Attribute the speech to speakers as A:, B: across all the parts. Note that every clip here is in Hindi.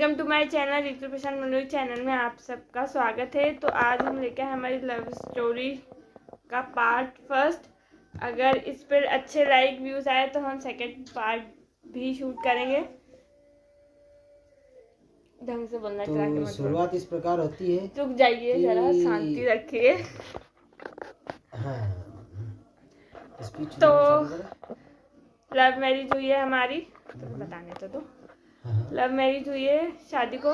A: Welcome to my channel Ritu Prashant Mandoi channel में आप सबका स्वागत है। तो आज हम लेकर हमारी लव स्टोरी का पार्ट फर्स्ट। अगर इस पर अच्छे लाइक व्यूज आए तो हम सेकंड पार्ट भी शूट करेंगे। ढंग से बोलना
B: तो
A: चाहिए।
B: शुरुआत इस प्रकार होती है।
A: चुप जाइए, जरा शांति रखिए।
B: हाँ,
A: तो लव मैरिज हुई है हमारी, तो बताने तो लव मैरिज हुई है, शादी को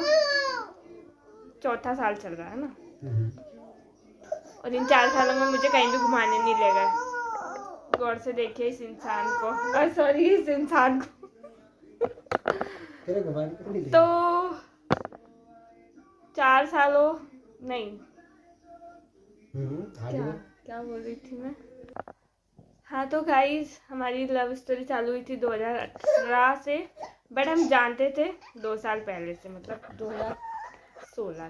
A: 4था साल चल रहा है ना। और इन 4 सालों में मुझे कहीं भी घुमाने नहीं ले गए। गौर से देखिए इस इंसान को, सॉरी इस इंसान को। तो 4 सालों नहीं, क्या बोल रही थी मैं। हाँ, तो गाइस हमारी लव स्टोरी चालू हुई थी 2018 से, बट हम जानते थे 2 साल पहले से, मतलब 2016 से।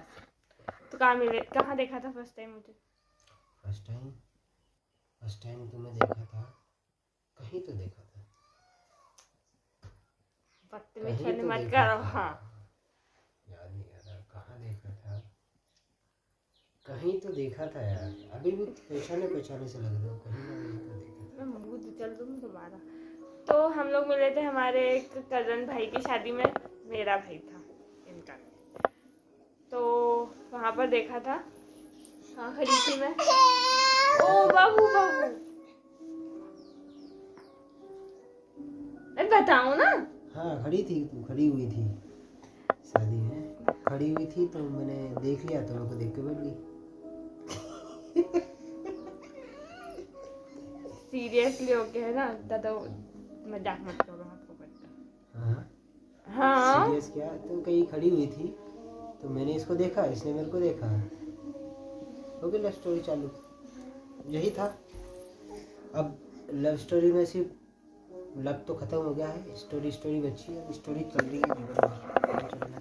A: तो कहाँ देखा था फर्स्ट टाइम मुझे?
B: फर्स्ट टाइम तुम्हें देखा था कहीं, तो देखा था।
A: वक्त में छल मत करो। हाँ,
B: याद नहीं आ रहा कहाँ देखा था, कहीं तो देखा था यार। अभी भी पहचाने से लग रहा है, कहीं ना कहीं तो देखा था।
A: मैं मुंह चल दूँ तुम्हारा। तो हम लोग मिले थे हमारे एक कज़न भाई की शादी में, मेरा भाई था इनका। तो वहाँ पर देखा था। हाँ, खड़ी थी मैं। ओ बाबू बताओ ना।
B: हाँ, खड़ी थी, तू खड़ी हुई थी शादी में, खड़ी हुई थी तो मैंने देख लिया, तो मेरे को देख के बैठ गई।
A: सीरियसली ओके है ना दादा, मजाक मत करो आपको पता।
B: हाँ, सीरियस क्या, तो कहीं खड़ी हुई थी तो मैंने इसको देखा, इसने मेरे को देखा, हो गई लव स्टोरी चालू। यही था। अब लव स्टोरी में सिर्फ लव तो खत्म हो गया है, स्टोरी बची है। स्टोरी चल रही है जीवन में।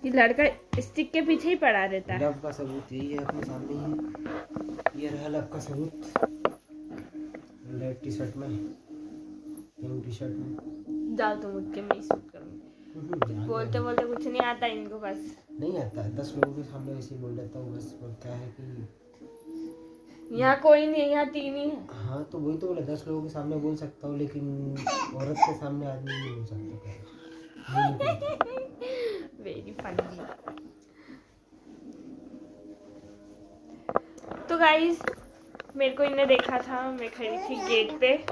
A: ये लड़का स्टिक के पीछे ही पड़ा रहता है।
B: लव का सबूत यही है, अपने सामने ही है। ये रहा लव का सबूत। रेड टी शर्ट में, पिंक टी शर्ट में।
A: जाओ तुम उठ के, मैं शूट करूँगी। बोलते बोलते कुछ नहीं आता इनको, बस
B: नहीं आता। 10 लोगों के सामने वैसे बोल देता हूँ, बस बोलता है कि
A: यहाँ कोई नहीं है, यहाँ 3 ही है।
B: हाँ, तो वही तो बोला, 10 लोगों के सामने बोल सकता हूँ, लेकिन औरत के सामने आदमी नहीं बोल सकता।
A: Very funny. तो गाइस मेरे को इन्हें देखा था, मैं खड़ी थी गेट पे।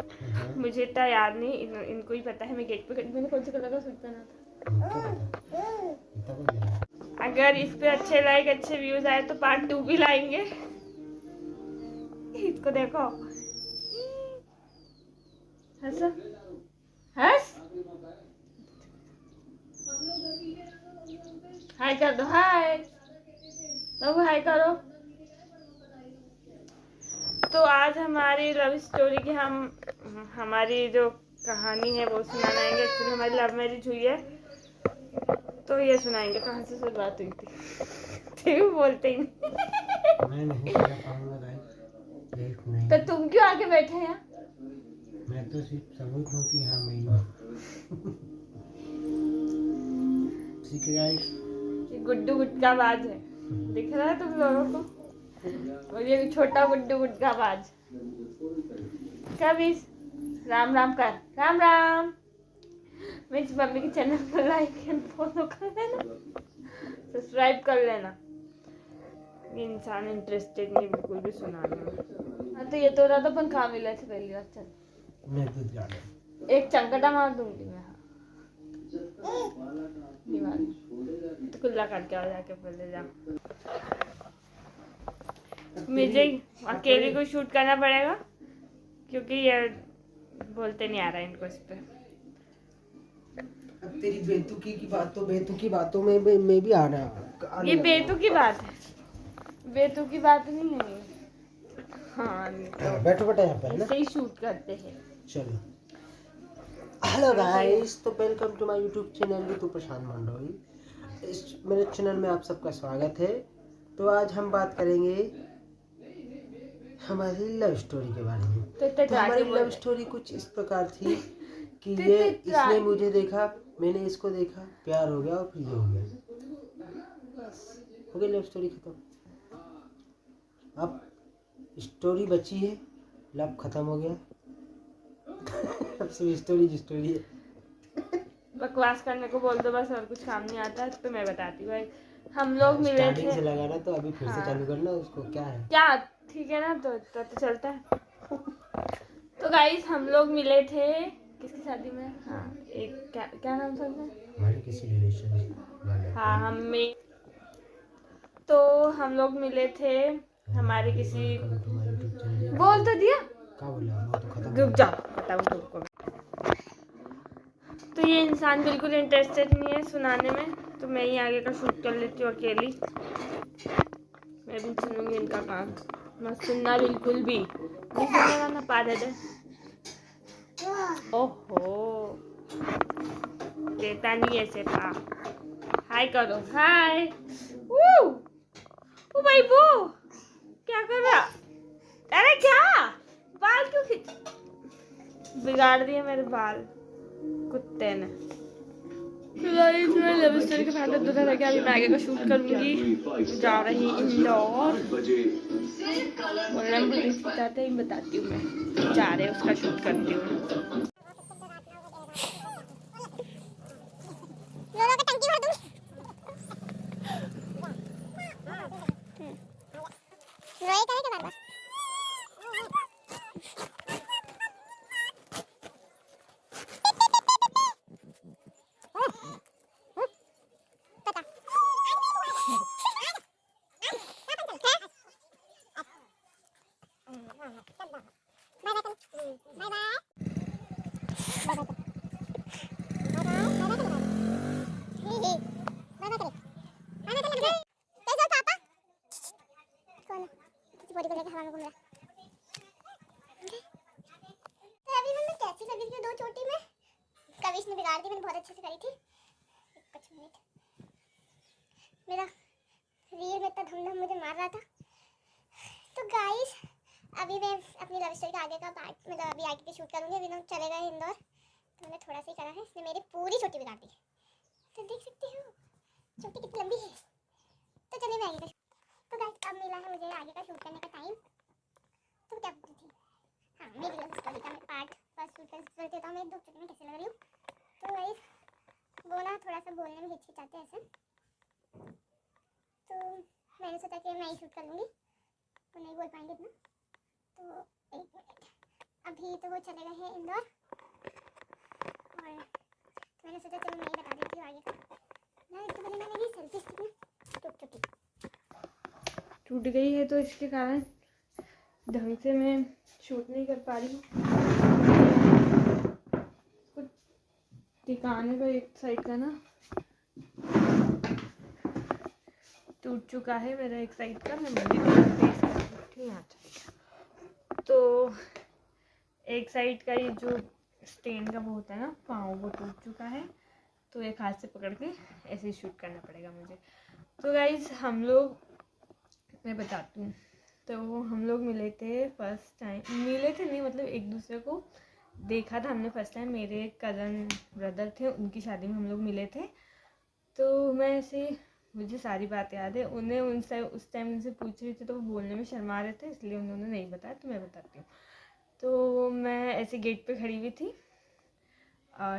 A: मुझे इतना याद नहीं, इनको ही पता है मैं गेट पे खड़ी। मैंने कौन से कलर का सूट पहना था। अगर इस पे अच्छे लाइक अच्छे व्यूज आए तो पार्ट 2 भी लाएंगे। इसको देखो, हंस हंस, हाय कर दो, हाय बाबू, हाय करो। तो आज हमारी लव स्टोरी की हमारी जो कहानी है वो सुनाएंगे। एक्चुअली हमारी लव मैरिज हुई है, तो ये सुनाएंगे कहाँ से शुरुआत हुई थी। बोलते ही
B: मैं नहीं कर पाऊंगा भाई।
A: तो तुम क्यों आके बैठे हैं?
B: मैं तो सिर्फ सबूत हूँ कि हाँ मैं
A: गुड्डू गुटकाबाज है, दिख रहा है तुम लोगों को। और ये छोटा गुड्डू गुटकाबाज। कभी राम राम कर, राम राम। मेरी मम्मी के चैनल को लाइक एंड फॉलो कर लेना, सब्सक्राइब कर लेना। ये इंसान इंटरेस्टेड नहीं बिल्कुल भी सुनाने में। हाँ, तो ये तो रहा था पंखा मिला था पहली बार। चल एक चंकटा मार दूंगी मैं। हाँ, तो कुल्ला करके आ जाके पहले जा। मुझे अकेले को शूट करना पड़ेगा क्योंकि ये बोलते नहीं आ रहा इनको इस पे।
B: अब तेरी बेतुकी बातों में मैं भी आना।
A: ये बेतुकी बात है, बेतुकी बात नहीं है ये। हाँ,
B: बैठो बेटा यहाँ पर ना,
A: ऐसे ही शूट करते हैं।
B: चलो। हेलो गाइस, तो welcome to my YouTube channel Ritu Prashant Mandoi. इस मेरे चैनल में आप सबका स्वागत है। तो आज हम बात करेंगे हमारी लव स्टोरी के बारे में। तो हमारी लव स्टोरी कुछ इस प्रकार थी कि ये इसने मुझे देखा, मैंने इसको देखा, प्यार हो गया और फिर ये हो गया, हो गया, लव स्टोरी खत्म। अब स्टोरी बची है, लव खत्म हो गया। अब सिर्फ स्टोरी है।
A: बकवास करने को बोल दो बस, और कुछ काम नहीं आता। तो मैं बताती हूँ भाई, हम लोग मिले
B: स्टार्टिंग
A: थे।
B: से लगाना, तो अभी फिर से
A: हाँ।
B: चालू करना उसको, क्या है
A: क्या ठीक है ना, तो चलता है। तो गाइस हम लोग मिले थे किसकी शादी में, हाँ एक क्या नाम था उसका?
B: हमारे किसी रिलेशन वाले।
A: हाँ हमें, तो हम लोग मिले थे हमारे किसी, बोल तो दिया,
B: क्या बोला वो तो खत्म।
A: रुक जाओ बताओ तुमको। तो ये इंसान बिल्कुल इंटरेस्टेड नहीं है सुनाने में, तो मैं ही आगे का शूट कर लेती हूँ अकेली। मैं भी सुनूंगी इनका काम, मत सुनना बिल्कुल भी नहीं सुनेगा ना, पा दे दे। ओहो देता नहीं ऐसे पा। हाय करो, हाय। ओ भाई वो क्या कर रहा? अरे क्या बाल क्यों खींच, बिगाड़ दिए मेरे बाल कुत्ते ने। लव स्टोरी का फायदा दूसरा था कि अभी मैं आगे का शूट करूंगी, जा रही इंदौर। बोलना भूल बताते ही बताती हूँ, मैं जा रहे उसका शूट करती हूँ। दो चोटी में कविश ने बिगाड़ दी, मैंने बहुत अच्छे से करी थी। कुछ मिनट मेरा रील में इतना धम मुझे मार रहा था। तो गाइस अभी मैं अपनी लव स्टोरी का आगे का पार्ट, मतलब अभी आगे की शूट करूंगी। अभी लोग चले गए इंदौर, तो मैंने थोड़ा सा ही करा है, इसने मेरी पूरी चोटी बिगाड़ दी। तो देख सकते हो चोटी कितनी लंबी है। तो चलिए मैं आगे का, तो गाइस अब मिला है मुझे आगे का शूट करने का टाइम। तो क्या बोलती थी, हाँ मेरी लव स्टोरी का पार्ट फर्स्ट शूट करते था मैं 2 चोटी में कैसे लग रही हूँ। तो गाइस वो ना थोड़ा सा बोलने में हिचकिचाते ऐसे, तो मैंने सोचा कि मैं ही शूट कर लूँगी, तो नहीं बोल पाएंगे इतना। तो 1 मिनट, अभी तो वो चले गए हैं इंदौर, और तो मैंने सोचा चलो मैं ही बता देती हूँ आगे का। ना इससे पहले ना मेरी सेल्फी स्टिक टूट गई है, तो इसके कारण ढंग से मैं शूट नहीं कर पा रही हूँ। कुछ ठिकाने का एक साइड का ना टूट चुका है, मेरा एक साइड का, मैं तो एक साइड का ये जो स्टेन का वो होता है ना पाँव, वो टूट चुका है। तो एक हाथ से पकड़ के ऐसे ही शूट करना पड़ेगा मुझे। तो गाइज हम लोग, मैं बताती हूँ, तो हम लोग मिले थे फर्स्ट टाइम, मिले थे नहीं मतलब एक दूसरे को देखा था हमने फर्स्ट टाइम। मेरे कज़न ब्रदर थे, उनकी शादी में हम लोग मिले थे। तो मैं ऐसे, मुझे सारी बात याद है। उन्हें उनसे उस टाइम उनसे पूछ रही थी, तो वो बोलने में शर्मा रहे थे, इसलिए उन्होंने नहीं बताया, तो मैं बताती हूँ। तो मैं ऐसे गेट पे खड़ी हुई थी,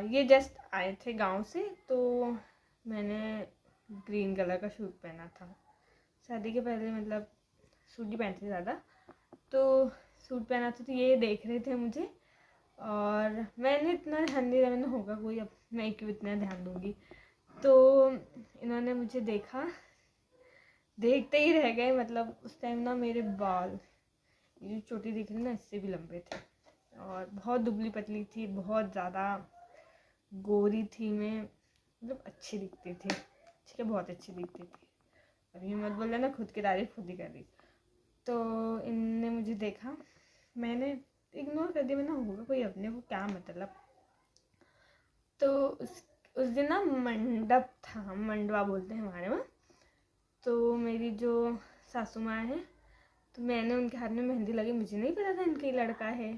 A: ये जस्ट आए थे गांव से, तो मैंने ग्रीन कलर का सूट पहना था। शादी के पहले मतलब सूट ही पहनते थे ज़्यादा, तो सूट पहना था। तो ये देख रहे थे मुझे, और मैंने इतना ध्यान नहीं दिया, मैंने होगा कोई, अब मैं क्यों इतना ध्यान दूँगी। तो इन्होंने मुझे देखा, देखते ही रह गए। मतलब उस टाइम ना मेरे बाल, ये जो चोटी दिख रही ना, इससे भी लंबे थे, और बहुत दुबली पतली थी, बहुत ज़्यादा गोरी थी मैं, मतलब अच्छी दिखती थी, ठीक है, बहुत अच्छी दिखती थी। अभी मत बोल ना, खुद की तारीफ खुद ही कर रही। तो इनने मुझे देखा, मैंने इग्नोर कर दिया, मैंने होगा कोई, अपने को क्या मतलब। तो उस दिन ना मंडप था, मंडवा बोलते हैं हमारे वहाँ। तो मेरी जो सासू माँ है, तो मैंने उनके हाथ में मेहंदी लगी, मुझे नहीं पता था इनका ही लड़का है।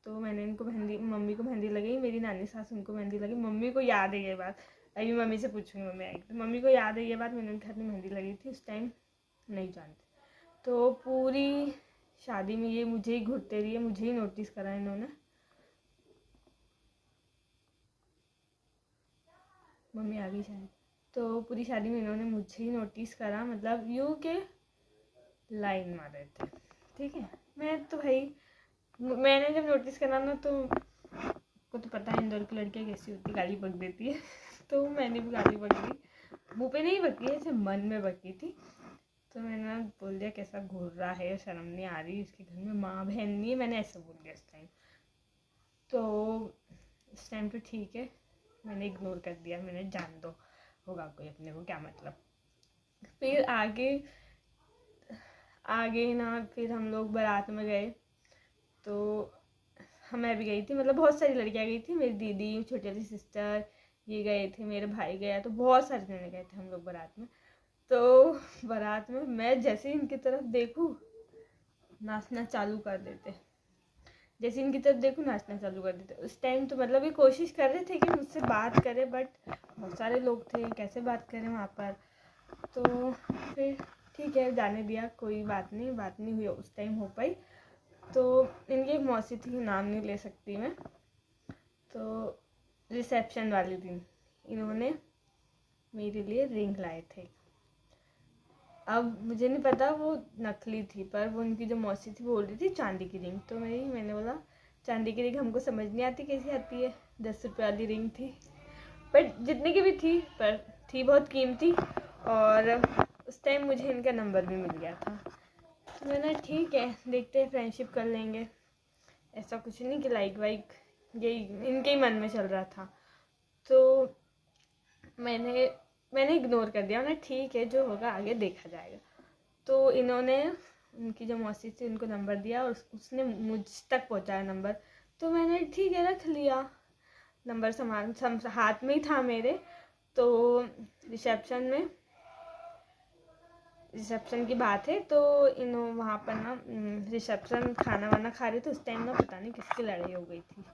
A: तो मैंने इनको मम्मी को मेहंदी लगाई, मेरी नानी सास उनको मेहंदी लगी। मम्मी को याद है ये बात, अभी मम्मी से पूछूंगी, मम्मी आएगी तो मम्मी को याद है ये बात, मैंने उनके हाथ में मेहंदी लगी थी उस टाइम, नहीं जानती। तो पूरी शादी में ये मुझे ही घूरते रही है, मुझे ही नोटिस करा इन्होंने। मम्मी आ गई शायद। तो पूरी शादी में इन्होंने मुझे ही नोटिस करा, मतलब यूँ के लाइन मार रहे थे, ठीक है। मैं तो भाई, मैंने जब नोटिस करा ना, तो को तो पता है इंदौर की लड़कियाँ कैसी होती, गाली बक देती है। तो मैंने भी गाली बक दी, मुँह पे नहीं बकी, ऐसे मन में बकी थी। तो मैंने बोल दिया कैसा घूर रहा है, शर्म नहीं आ रही, इसके घर में माँ बहन नहीं है, मैंने ऐसा बोल दिया उस टाइम। तो उस टाइम तो ठीक है, मैंने इग्नोर कर दिया, मैंने जान दो, होगा कोई अपने को क्या मतलब। फिर आगे ना, फिर हम लोग बारात में गए, तो मैं भी गई थी, मतलब बहुत सारी लड़कियाँ गई थी, मेरी दीदी, छोटी वाली सिस्टर, ये गए थे, मेरे भाई गया, तो बहुत सारे जने गए थे हम लोग बारात में। तो बारात में मैं जैसे इनकी तरफ देखूँ नाचना चालू कर देते, जैसे इनकी तरफ देखूँ नाचना चालू कर देते। उस टाइम तो मतलब ये कोशिश कर रहे थे कि मुझसे बात करें, बट बहुत सारे लोग थे, कैसे बात करें वहाँ पर। तो फिर ठीक है, जाने दिया, कोई बात नहीं हुई उस टाइम हो पाई। तो इनकी एक मौसी थी, नाम नहीं ले सकती मैं, तो रिसेप्शन वाले दिन इन्होंने मेरे लिए रिंग लाए थे। अब मुझे नहीं पता वो नकली थी, पर वो उनकी जो मौसी थी वो बोल रही थी चांदी की रिंग। तो मैंने बोला चांदी की रिंग हमको समझ नहीं आती कैसी आती है, 10 रुपये वाली रिंग थी, बट जितने की भी थी, पर थी बहुत कीमती। और उस टाइम मुझे इनका नंबर भी मिल गया था, तो मैंने ठीक है देखते हैं, फ्रेंडशिप कर लेंगे, ऐसा कुछ नहीं कि लाइक वाइक, यही इनके ही मन में चल रहा था। तो मैंने इग्नोर कर दिया, उन्हें ठीक है जो होगा आगे देखा जाएगा। तो इन्होंने, उनकी जो मौसी थी उनको नंबर दिया, और उसने मुझ तक पहुंचाया नंबर। तो मैंने ठीक है रख लिया नंबर, हाथ में ही था मेरे। तो रिसेप्शन की बात है, तो वहाँ पर ना रिसेप्शन खाना वाना खा रहे थे उस टाइम ना, पता नहीं किसकी लड़ाई हो गई थी।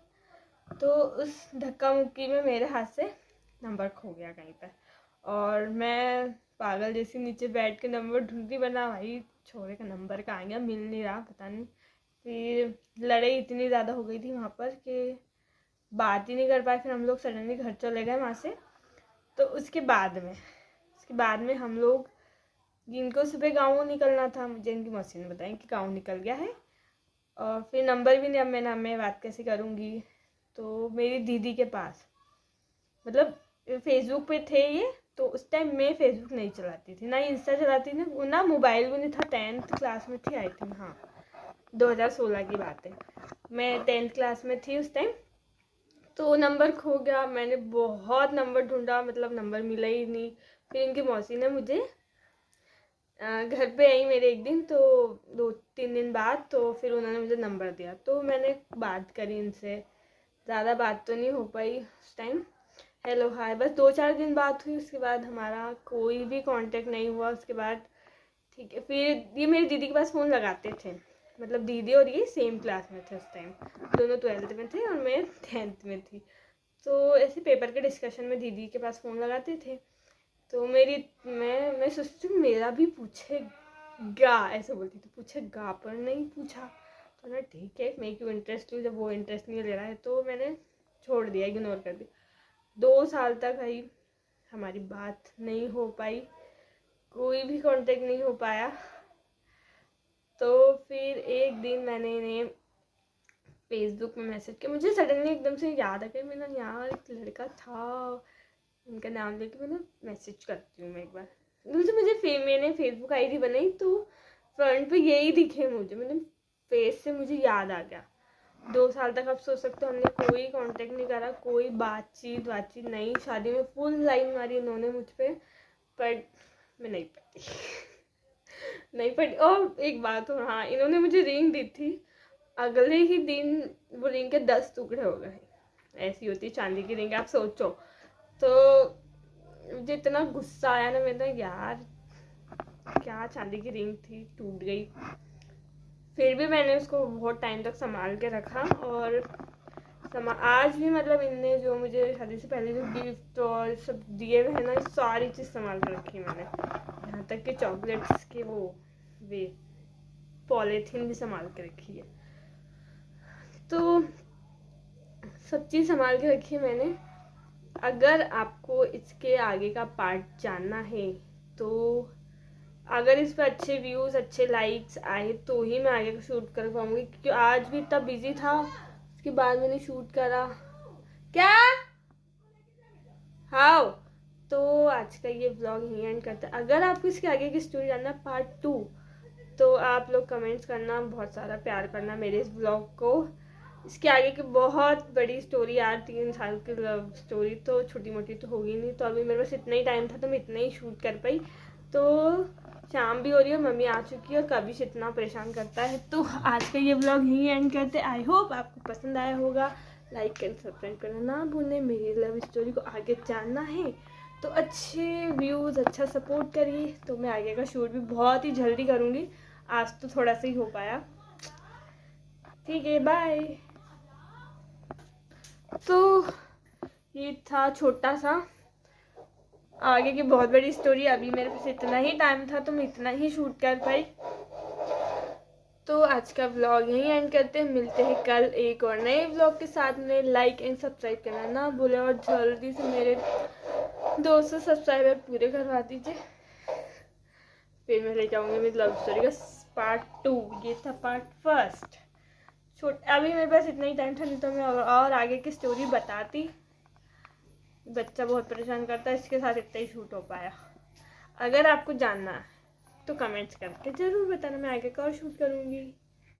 A: तो उस धक्का मुक्की में मेरे हाथ से नंबर खो गया कहीं पर, और मैं पागल जैसी नीचे बैठ के नंबर ढूंढती, बना भाई छोरे का नंबर कहाँ गया, मिल नहीं रहा, पता नहीं। फिर लड़ाई इतनी ज़्यादा हो गई थी वहाँ पर कि बात ही नहीं कर पाए। फिर हम लोग सडनली घर चले गए वहाँ से। तो उसके बाद में हम लोग, जिनको सुबह गाँव निकलना था, मुझे इनकी मौसी ने बताया कि गाँव निकल गया है, और फिर नंबर भी नहीं, अब मैं बात कैसे करूँगी। तो मेरी दीदी के पास, मतलब फेसबुक पे थे ये, तो उस टाइम मैं फेसबुक नहीं चलाती थी, ना इंस्टा चलाती थी, ना मोबाइल भी नहीं था, 10th क्लास में थी आई थिंक, हाँ 2016 की बात है, मैं 10th क्लास में थी उस टाइम। तो नंबर खो गया, मैंने बहुत नंबर ढूंढा, मतलब नंबर मिला ही नहीं। फिर इनकी मौसी ने मुझे घर पे आई मेरे एक दिन, तो 2-3 दिन बाद, तो फिर उन्होंने मुझे नंबर दिया। तो मैंने बात करी इनसे, ज़्यादा बात तो नहीं हो पाई उस टाइम, हेलो हाय बस 2-4 दिन बात हुई, उसके बाद हमारा कोई भी कांटेक्ट नहीं हुआ उसके बाद। ठीक है, फिर ये मेरी दीदी के पास फ़ोन लगाते थे, मतलब दीदी और ये सेम क्लास में थे उस टाइम, दोनों 12th में थे और मैं 10th में थी। तो ऐसे पेपर के डिस्कशन में दीदी के पास फ़ोन लगाते थे। तो मैं सोचती हूँ मेरा भी पूछेगा, ऐसे बोलती, तो पूछेगा, पर नहीं पूछा। तो ना ठीक है, मैं क्यों इंटरेस्ट लूँ जब वो इंटरेस्ट नहीं ले रहा है। तो मैंने छोड़ दिया, इग्नोर कर दिया। 2 साल तक भाई हमारी बात नहीं हो पाई, कोई भी कांटेक्ट नहीं हो पाया। तो फिर एक दिन मैंने इन्हें फेसबुक में मैसेज किया, मुझे सडनली एकदम से याद आ गया, मैंने यार एक लड़का था, उनका नाम लेके मैंने मैसेज करती हूँ मैं एक बार। मैंने फेसबुक आईडी बनाई, तो फ्रंट पे यही दिखे मुझे, मैंने फेस से मुझे याद आ गया। 2 साल तक आप सोच सकते हो हमने कोई कांटेक्ट नहीं करा, कोई बातचीत नहीं। शादी में फुल लाइन मारी इन्होंने मुझ पर, मैं नहीं पढ़ी नहीं पढ़ी। और एक बात हो, हाँ इन्होंने मुझे रिंग दी थी, अगले ही दिन वो रिंग के 10 टुकड़े हो गए। ऐसी होती है चांदी की रिंग, आप सोचो। तो मुझे इतना गुस्सा आया ना, मैंने यार क्या चांदी की रिंग थी, टूट गई। फिर भी मैंने उसको बहुत टाइम तक संभाल के रखा। और आज भी मतलब इनने जो मुझे शादी से पहले जो गिफ्ट और सब दिए हुए हैं ना, सारी चीज़ संभाल के रखी है मैंने, यहाँ तक कि चॉकलेट्स के वो वे पॉलीथीन भी संभाल के रखी है। तो सब चीज़ संभाल के रखी है मैंने। अगर आपको इसके आगे का पार्ट जानना है तो अगर इस पर अच्छे व्यूज़ अच्छे लाइक्स आए तो ही मैं आगे का शूट कर पाऊँगी, क्योंकि आज भी इतना बिजी था, उसके बाद मैंने शूट करा। क्या हाँ, तो आज का ये व्लॉग यहीं एंड करता है। अगर आपको इसके आगे की स्टोरी जानना है पार्ट 2 तो आप लोग कमेंट्स करना, बहुत सारा प्यार करना मेरे इस व्लॉग को। इसके आगे की बहुत बड़ी स्टोरी यार, 3 साल की लव स्टोरी तो छोटी मोटी तो होगी नहीं। तो अभी मेरे पास इतना ही टाइम था तो मैं इतना ही शूट कर पाई। तो शाम भी हो रही है, मम्मी आ चुकी है और कभी से इतना परेशान करता है। तो आज का ये व्लॉग यहीं एंड करते। आई होप आपको पसंद आया होगा। लाइक एंड सब्सक्राइब करना ना भूलें। मेरी लव स्टोरी को आगे जानना है तो अच्छे व्यूज़ अच्छा सपोर्ट करिए। तो मैं आगे का शूट भी बहुत ही जल्दी करूँगी। आज तो थोड़ा सा ही हो पाया। ठीक है, बाय। तो ये था छोटा सा, आगे की बहुत बड़ी स्टोरी। अभी मेरे पास इतना ही टाइम था तो मैं इतना ही शूट कर पाई। तो आज का व्लॉग यहीं एंड करते हैं। मिलते हैं कल एक और नए व्लॉग के साथ में। लाइक एंड सब्सक्राइब करना ना भूलें और जल्दी से मेरे 200 सब्सक्राइबर पूरे करवा दीजिए। फिर मैं ले जाऊँगी मेरी लव स्टोरी का पार्ट 2। ये था पार्ट 1। अभी मेरे पास इतना ही टाइम था, नहीं तो मैं और आगे की स्टोरी बताती। बच्चा बहुत परेशान करता है, इसके साथ इतना ही शूट हो पाया। अगर आपको जानना है तो कमेंट्स करके ज़रूर बताना, मैं आगे का और शूट करूँगी।